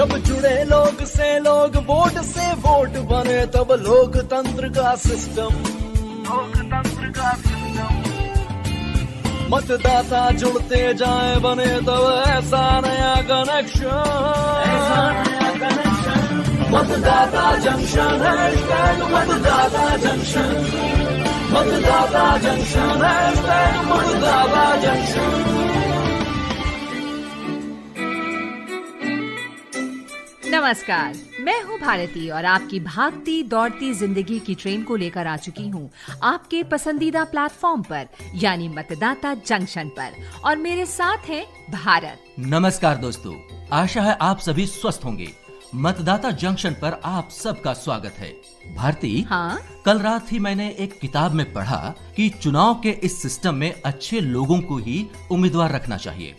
जब जुड़े लोग से लोग, वोट से वोट बने, तब लोकतंत्र का सिस्टम। मतदाता जुड़ते जाए, बने तब ऐसा नया कनेक्शन। मतदाता जंक्शन, मतदाता जंक्शन, मतदाता जंक्शन, मतदाता जंक्शन। नमस्कार, मैं हूँ भारती और आपकी भागती दौड़ती जिंदगी की ट्रेन को लेकर आ चुकी हूँ आपके पसंदीदा प्लेटफॉर्म पर, यानी मतदाता जंक्शन पर, और मेरे साथ हैं भारत। नमस्कार दोस्तों, आशा है आप सभी स्वस्थ होंगे। मतदाता जंक्शन पर आप सबका स्वागत है। भारती, हाँ? कल रात ही मैंने एक किताब में पढ़ा कि चुनाव के इस सिस्टम में अच्छे लोगों को ही उम्मीदवार रखना चाहिए,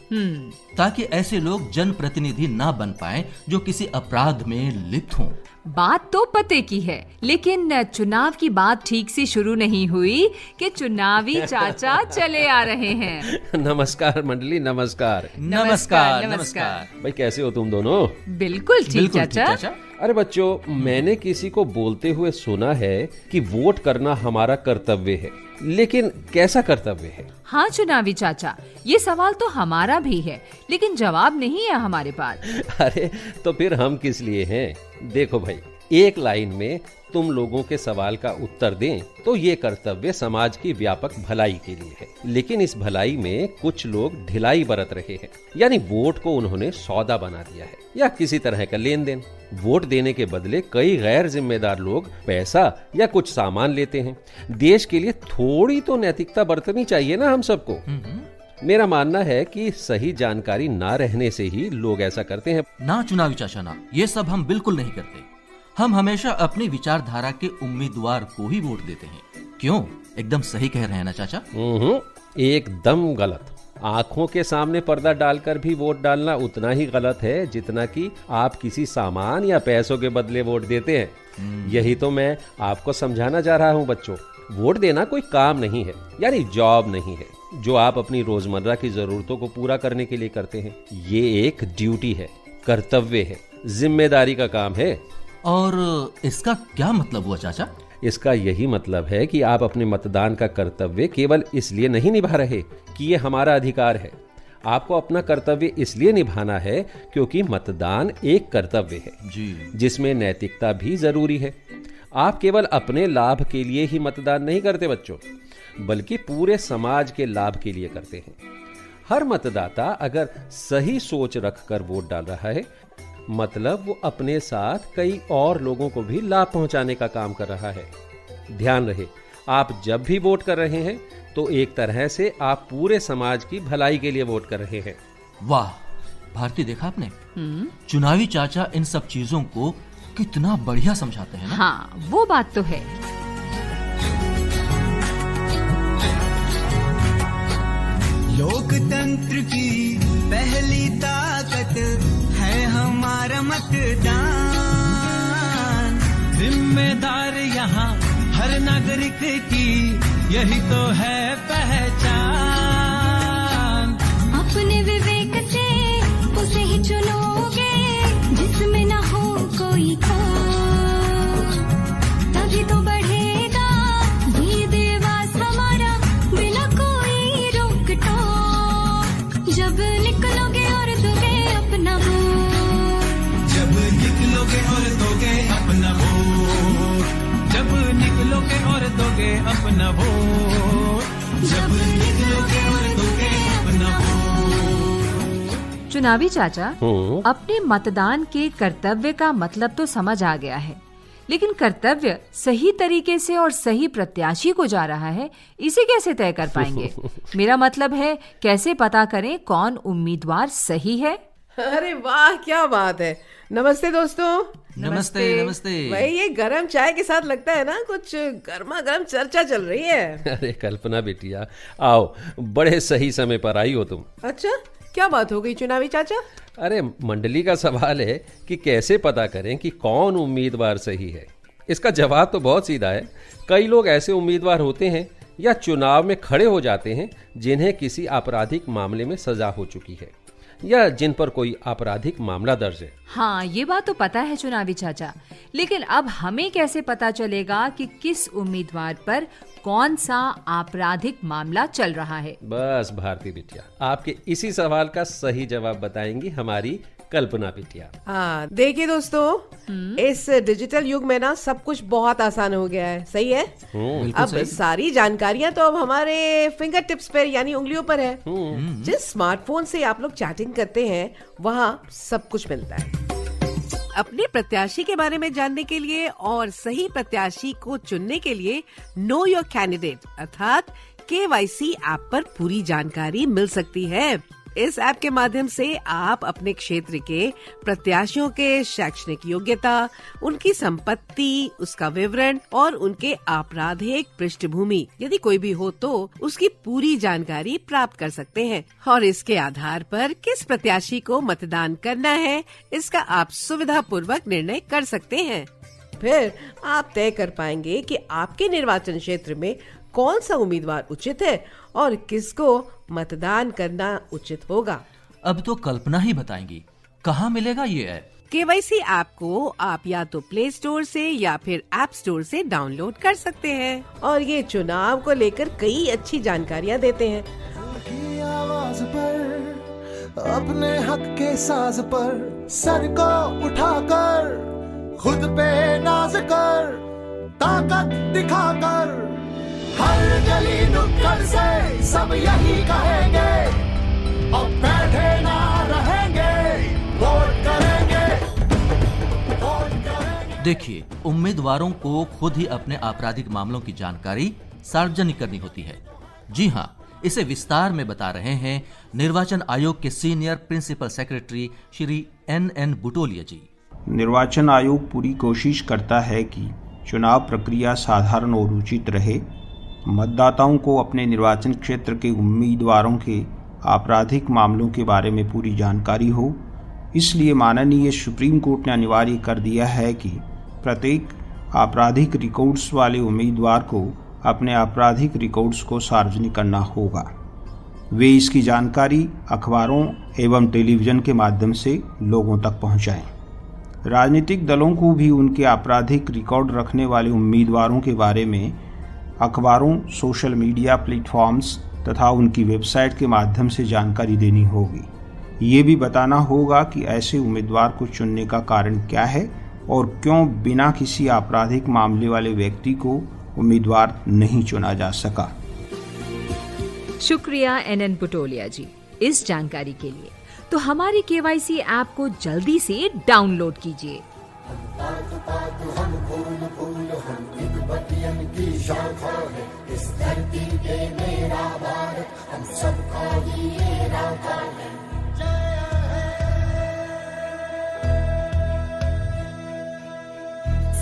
ताकि ऐसे लोग जनप्रतिनिधि ना बन पाएं जो किसी अपराध में लिप्त हों। बात तो पते की है, लेकिन चुनाव की बात ठीक से शुरू नहीं हुई कि चुनावी चाचा चले आ रहे हैं। नमस्कार मंडली, नमस्कार। नमस्कार। भाई कैसे हो तुम दोनों? बिल्कुल ठीक चाचा। अरे बच्चों, मैंने किसी को बोलते हुए सुना है कि वोट करना हमारा कर्तव्य है, लेकिन कैसा कर्तव्य है? हाँ चुनावी चाचा, ये सवाल तो हमारा भी है, लेकिन जवाब नहीं है हमारे पास। अरे तो फिर हम किस लिए हैं? देखो भाई, एक लाइन में तुम लोगों के सवाल का उत्तर दें तो ये कर्तव्य समाज की व्यापक भलाई के लिए है, लेकिन इस भलाई में कुछ लोग ढिलाई बरत रहे हैं, यानी वोट को उन्होंने सौदा बना दिया है या किसी तरह का लेन देन। वोट देने के बदले कई गैर जिम्मेदार लोग पैसा या कुछ सामान लेते हैं। देश के लिए थोड़ी तो नैतिकता बरतनी चाहिए ना हम सबको। मेरा मानना है कि सही जानकारी ना रहने से ही लोग ऐसा करते हैं। ना चुनावी चाचा ना, ये सब हम बिल्कुल नहीं करते। हम हमेशा अपनी विचारधारा के उम्मीदवार को ही वोट देते हैं। क्यों? एकदम सही कह रहे हैं ना चाचा? एकदम गलत। आंखों के सामने पर्दा डालकर भी वोट डालना उतना ही गलत है जितना कि आप किसी सामान या पैसों के बदले वोट देते हैं। यही तो मैं आपको समझाना चाह रहा हूँ बच्चों। वोट देना कोई काम नहीं है, यानी जॉब नहीं है जो आप अपनी रोजमर्रा की जरूरतों को पूरा करने के लिए करते हैं। ये एक ड्यूटी है, कर्तव्य है, जिम्मेदारी का काम है। और इसका क्या मतलब हुआ चाचा? इसका यही मतलब है कि आप अपने मतदान का कर्तव्य केवल इसलिए नहीं निभा रहे कि ये हमारा अधिकार है। आपको अपना कर्तव्य इसलिए निभाना है क्योंकि मतदान एक कर्तव्य है जी, जिसमें नैतिकता भी जरूरी है। आप केवल अपने लाभ के लिए ही मतदान नहीं करते बच्चों, बल्कि पूरे समाज के लाभ के लिए करते हैं। हर मतदाता अगर सही सोच रखकर वोट डाल रहा है, मतलब वो अपने साथ कई और लोगों को भी लाभ पहुंचाने का काम कर रहा है। ध्यान रहे, आप जब भी वोट कर रहे हैं तो एक तरह से आप पूरे समाज की भलाई के लिए वोट कर रहे हैं। वाह भारती, देखा आपने? चुनावी चाचा इन सब चीजों को कितना बढ़िया समझाते हैं ना? हाँ, वो बात तो है। लोकतंत्र की पहली ताकत है हमारा मतदान। जिम्मेदार यहाँ हर नागरिक की यही तो है पहचान। अपने विवेक से उसे ही चुनोगे जिसमें न हो कोई खोट, तभी तो बढ़ेगा ये देवास हमारा बिना कोई रोक टोक। जब निकलोगे और दोगे अपना वोट, जब निकलोगे और दोगे अपना वोट, जब निकलोगे और दोगे अपना वोट, जब निकलोगे और दोगे अपना वोट। चुनावी चाचा, अपने मतदान के कर्तव्य का मतलब तो समझ आ गया है, लेकिन कर्तव्य सही तरीके से और सही प्रत्याशी को जा रहा है, इसे कैसे तय कर पाएंगे? मेरा मतलब है, कैसे पता करें कौन उम्मीदवार सही है? अरे वाह, क्या बात है। नमस्ते दोस्तों। नमस्ते नमस्ते। भाई ये गरम चाय के साथ लगता है ना कुछ गर्मा गर्म चर्चा चल रही है। अरे कल्पना बेटिया, आओ, बड़े सही समय पर आई हो तुम। अच्छा, क्या बात हो गई चुनावी चाचा? अरे मंडली का सवाल है कि कैसे पता करें कि कौन उम्मीदवार सही है। इसका जवाब तो बहुत सीधा है। कई लोग ऐसे उम्मीदवार होते हैं या चुनाव में खड़े हो जाते हैं जिन्हें किसी आपराधिक मामले में सजा हो चुकी है या जिन पर कोई आपराधिक मामला दर्ज है। हाँ, ये बात तो पता है चुनावी चाचा, लेकिन अब हमें कैसे पता चलेगा कि किस उम्मीदवार पर कौन सा आपराधिक मामला चल रहा है? बस भारती बिटिया, आपके इसी सवाल का सही जवाब बताएंगी हमारी कल्पना बिटिया। हाँ, देखिए दोस्तों, इस डिजिटल युग में ना सब कुछ बहुत आसान हो गया है। सही है। बिल्कुल अब सही। सारी जानकारियां तो अब हमारे फिंगर टिप्स पर यानी उंगलियों पर है। जिस स्मार्टफोन से आप लोग चैटिंग करते हैं वहाँ सब कुछ मिलता है। अपने प्रत्याशी के बारे में जानने के लिए और सही प्रत्याशी को चुनने के लिए नो योर कैंडिडेट अर्थात KYC ऐप पर पूरी जानकारी मिल सकती है। इस ऐप के माध्यम से आप अपने क्षेत्र के प्रत्याशियों के शैक्षणिक योग्यता, उनकी संपत्ति, उसका विवरण और उनके आपराधिक पृष्ठभूमि यदि कोई भी हो तो उसकी पूरी जानकारी प्राप्त कर सकते हैं और इसके आधार पर किस प्रत्याशी को मतदान करना है इसका आप सुविधा पूर्वक निर्णय कर सकते हैं। फिर आप तय कर पाएंगे कि आपके निर्वाचन क्षेत्र में कौन सा उम्मीदवार उचित है और किसको मतदान करना उचित होगा। अब तो कल्पना ही बताएंगी, कहाँ मिलेगा ये ऐप? KYC ऐप को आप या तो प्ले स्टोर से या फिर ऐप स्टोर से डाउनलोड कर सकते हैं और ये चुनाव को लेकर कई अच्छी जानकारियाँ देते हैं। की आवाज पर, अपने हक के साज पर सर को उठाकर, खुद पे नाज कर, ताकत दिखाकर, हर गली नुक्कड़ से सब यही कहेंगे, अब बैठे ना रहेंगे, वोट करेंगे, वोट करेंगे। देखिए, उम्मीदवारों को खुद ही अपने आपराधिक मामलों की जानकारी सार्वजनिक करनी होती है। जी हाँ, इसे विस्तार में बता रहे हैं निर्वाचन आयोग के senior principal secretary Shri NN Butolia ji. निर्वाचन आयोग पूरी कोशिश करता है कि चुनाव प्रक्रिया साधारण और उचित रहे, मतदाताओं को अपने निर्वाचन क्षेत्र के उम्मीदवारों के आपराधिक मामलों के बारे में पूरी जानकारी हो। इसलिए माननीय सुप्रीम कोर्ट ने अनिवार्य कर दिया है कि प्रत्येक आपराधिक रिकॉर्ड्स वाले उम्मीदवार को अपने आपराधिक रिकॉर्ड्स को सार्वजनिक करना होगा। वे इसकी जानकारी अखबारों एवं टेलीविज़न के माध्यम से लोगों तक पहुंचाएं। राजनीतिक दलों को भी उनके आपराधिक रिकॉर्ड रखने वाले उम्मीदवारों के बारे में अखबारों, सोशल मीडिया प्लेटफॉर्म्स तथा उनकी वेबसाइट के माध्यम से जानकारी देनी होगी। ये भी बताना होगा कि ऐसे उम्मीदवार को चुनने का कारण क्या है और क्यों बिना किसी आपराधिक मामले वाले व्यक्ति को उम्मीदवार नहीं चुना जा सका। शुक्रिया NN बुटोलिया जी इस जानकारी के लिए। तो हमारी KYC ऐप को जल्दी से डाउनलोड कीजिए।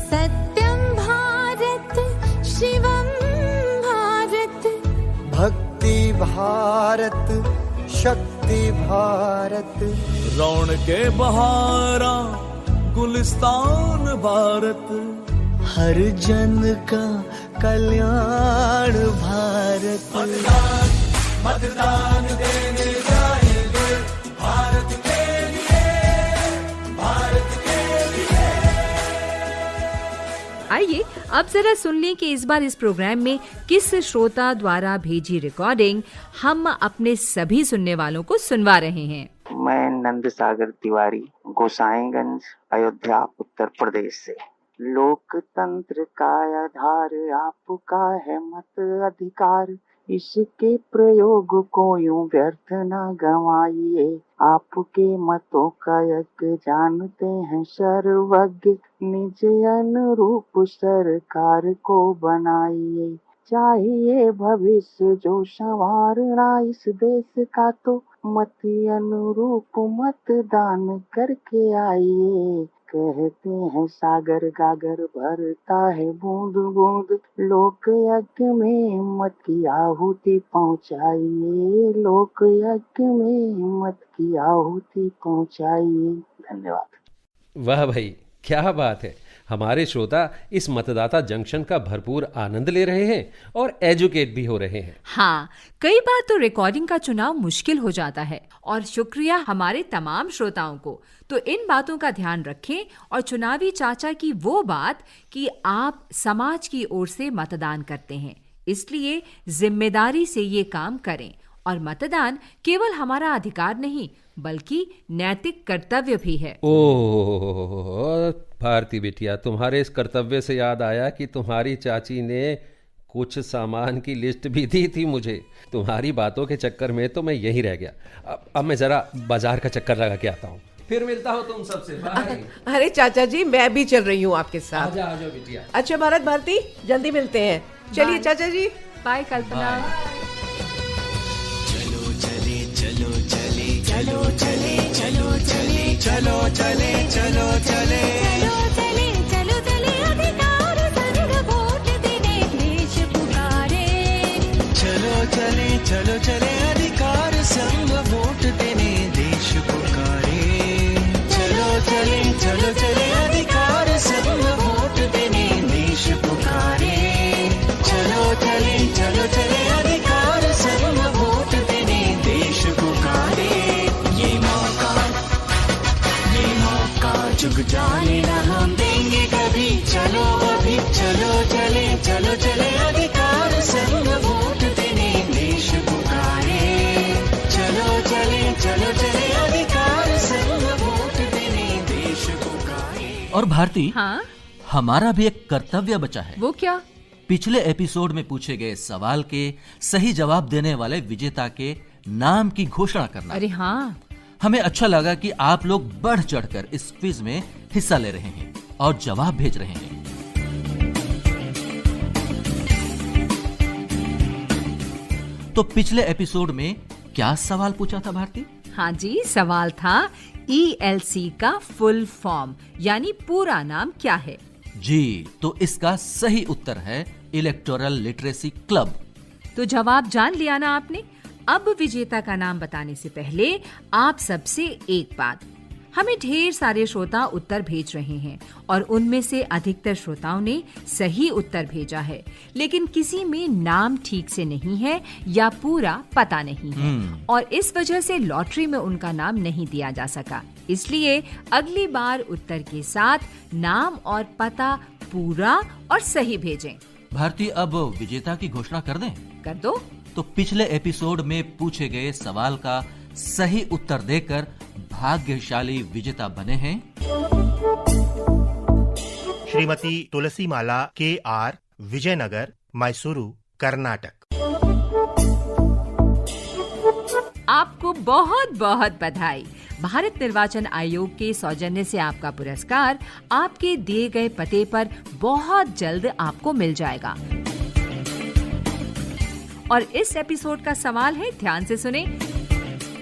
सत्यं भारत शिवं भारत भक्ति भारत, शक्ति भारत, रौनके बहारा गुलिस्तान भारत, हर जन का कल्याण भारत। मतदान मतदान देने जाएंगे भारत के लिए, भारत के लिए। आइए अब जरा सुन लें कि इस बार इस प्रोग्राम में किस श्रोता द्वारा भेजी रिकॉर्डिंग हम अपने सभी सुनने वालों को सुनवा रहे हैं। मैं नंद सागर तिवारी, गोसाईगंज, अयोध्या, उत्तर प्रदेश से। लोकतंत्र का आधार आपका है मत अधिकार, इसके प्रयोग को यूं व्यर्थ न गंवाइए। आपके मतों का यज्ञ जानते हैं सर्वज्ञ, निज अनुरूप सरकार को बनाइए। चाहिए भविष्य जो संवारना इस देश का, तो मत अनुरूप मतदान करके आइए। कहते हैं सागर गागर भरता है बूंद बूंद, लोक यज्ञ में मत की आहुति पहुंचाइए। लोक यज्ञ में मत की आहुति पहुंचाइए। धन्यवाद। वाह भाई, क्या बात है। हमारे श्रोता इस मतदाता जंक्शन का भरपूर आनंद ले रहे हैं और एजुकेट भी हो रहे हैं। हाँ, कई बार तो रिकॉर्डिंग का चुनाव मुश्किल हो जाता है और शुक्रिया हमारे तमाम श्रोताओं को। तो इन बातों का ध्यान रखें और चुनावी चाचा की वो बात कि आप समाज की ओर से मतदान करते हैं, इसलिए जिम्मेदारी से ये काम करें। और मतदान केवल हमारा अधिकार नहीं बल्कि नैतिक कर्तव्य भी है। ओह भारती बिटिया, तुम्हारे इस कर्तव्य से याद आया कि तुम्हारी चाची ने कुछ सामान की लिस्ट भी दी थी मुझे। तुम्हारी बातों के चक्कर में तो मैं यहीं रह गया। अब मैं जरा बाजार का चक्कर लगा के आता हूँ, फिर मिलता हूँ तुम सबसे। बाय। अरे चाचा जी, मैं भी चल रही हूँ आपके साथ। आ जाओ बिटिया। अच्छा भारत भारती, जल्दी मिलते हैं। चलिए बाय। चाचा जी। बाय कल्पना। चलो चले अधिकार संग वोट देने देश पुकारे। चलो चले अधिकार संग वोट देने देश पुकारे। चलो चले अधिकार संग वोट देने देश पुकारे। ये मौका चुक जाने ना हम देंगे कभी। चलो अभी चलो चले अधिकार संग वोट देने देश पुकारे। चलो चले अधिकार संग वोट देने देश पुकारे। और भारती, हाँ, हमारा भी एक कर्तव्य बचा है। वो क्या? पिछले एपिसोड में पूछे गए सवाल के सही जवाब देने वाले विजेता के नाम की घोषणा करना। अरे हाँ, हमें अच्छा लगा कि आप लोग बढ़ चढ़कर इस क्विज में हिस्सा ले रहे हैं और जवाब भेज रहे हैं। तो पिछले एपिसोड में क्या सवाल पूछा था भारती? हाँ जी, सवाल था ELC का फुल फॉर्म यानी पूरा नाम क्या है? जी, तो इसका सही उत्तर है इलेक्टोरल लिटरेसी क्लब। तो जवाब जान लिया ना आपने। अब विजेता का नाम बताने से पहले आप सबसे एक बात, हमें ढेर सारे श्रोता उत्तर भेज रहे हैं और उनमें से अधिकतर श्रोताओं ने सही उत्तर भेजा है, लेकिन किसी में नाम ठीक से नहीं है या पूरा पता नहीं है और इस वजह से लॉटरी में उनका नाम नहीं दिया जा सका। इसलिए अगली बार उत्तर के साथ नाम और पता पूरा और सही भेजें। भारती, अब विजेता की घोषणा कर दें? कर दो। तो पिछले एपिसोड में पूछे गए सवाल का सही उत्तर देकर भाग्यशाली विजेता बने हैं श्रीमती तुलसी माला KR, विजयनगर, मैसूरू, कर्नाटक। आपको बहुत बहुत बधाई। भारत निर्वाचन आयोग के सौजन्य से आपका पुरस्कार आपके दिए गए पते पर बहुत जल्द आपको मिल जाएगा। और इस एपिसोड का सवाल है, ध्यान से सुने।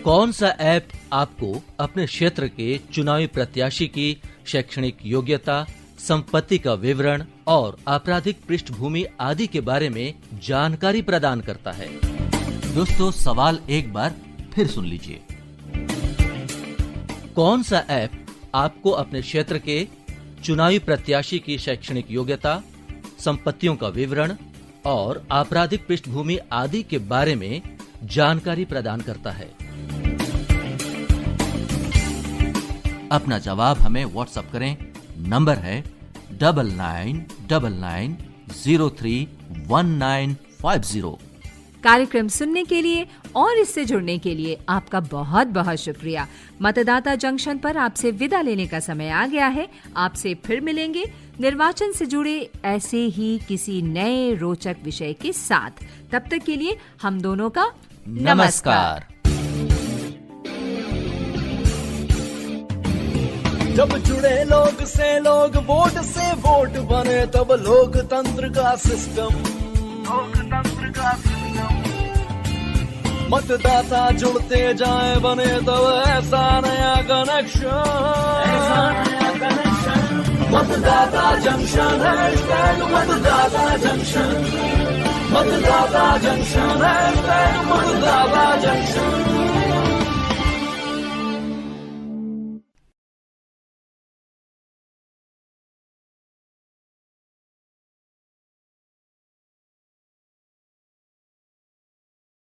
कौन सा ऐप आपको अपने क्षेत्र के चुनावी प्रत्याशी की शैक्षणिक योग्यता, संपत्ति का विवरण और आपराधिक पृष्ठभूमि आदि के बारे में जानकारी प्रदान करता है? दोस्तों, सवाल एक बार फिर सुन लीजिए। कौन सा ऐप आपको अपने क्षेत्र के चुनावी प्रत्याशी की शैक्षणिक योग्यता, संपत्तियों का विवरण और आपराधिक पृष्ठभूमि आदि के बारे में जानकारी प्रदान करता है? अपना जवाब हमें व्हाट्सएप करें। नंबर है 9999031950। कार्यक्रम सुनने के लिए और इससे जुड़ने के लिए आपका बहुत बहुत शुक्रिया। मतदाता जंक्शन पर आपसे विदा लेने का समय आ गया है। आपसे फिर मिलेंगे निर्वाचन से जुड़े ऐसे ही किसी नए रोचक विषय के साथ। तब तक के लिए हम दोनों का नमस्कार। जब जुड़े लोग से लोग वोट से वोट बने, तब लोकतंत्र का सिस्टम मतदाता जुड़ते जाए बने, तब ऐसा नया कनेक्शन। मतदाता जंक्शन हैशटैग मतदाता जंक्शन। मतदाता जंक्शन हैशटैग मतदाता जंक्शन।